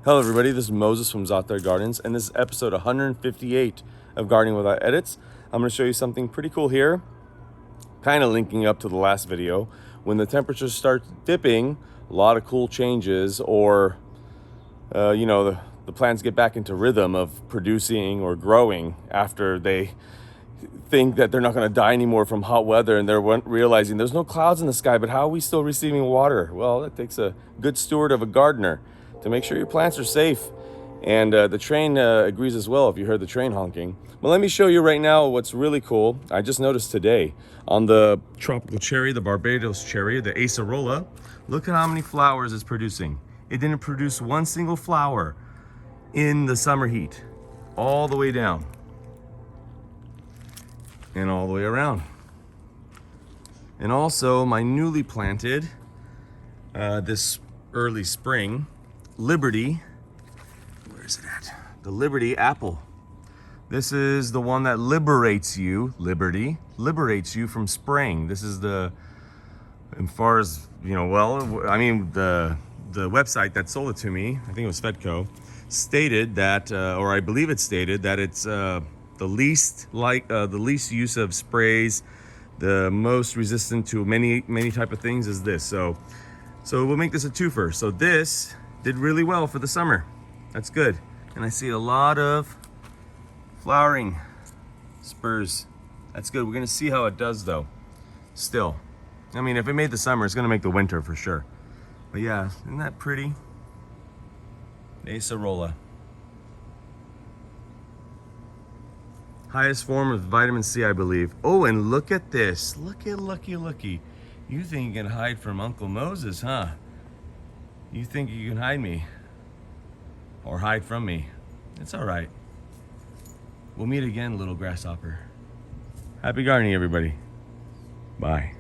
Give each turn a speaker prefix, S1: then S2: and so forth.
S1: Hello everybody, this is Moses from Zaatar Gardens, and this is episode 158 of Gardening Without Edits. I'm going to show you something pretty cool here, kind of linking up to the last video. When the temperatures start dipping, a lot of cool changes, or the plants get back into rhythm of producing or growing after they think that they're not going to die anymore from hot weather, and they're realizing there's no clouds in the sky, but how are we still receiving water? Well, it takes a good steward of a gardener to make sure your plants are safe. And the train agrees as well, if you heard the train honking. But let me show you right now what's really cool. I just noticed today on the tropical cherry, the Barbados cherry, the Acerola, look at how many flowers it's producing. It didn't produce one single flower in the summer heat, all the way down and all the way around. And also my newly planted this early spring Liberty, where is it at? The Liberty apple. This is the one that liberates you, Liberty, liberates you from spraying. This is the, as far as, the website that sold it to me, I think it was Fedco, stated that, or I believe it stated that it's the least use of sprays, the most resistant to many type of things is this. So we'll make this a twofer. So this did really well for the summer. That's good. And I see a lot of flowering spurs. That's good. We're gonna see how it does though. Still, I mean, if it made the summer, it's gonna make the winter for sure. But yeah, isn't that pretty? Acerola. Highest form of vitamin C, I believe. Oh, and look at this. Looky. You think you can hide from Uncle Moses, huh? You think you can hide me or hide from me? It's all right. We'll meet again, little grasshopper. Happy gardening, everybody. Bye.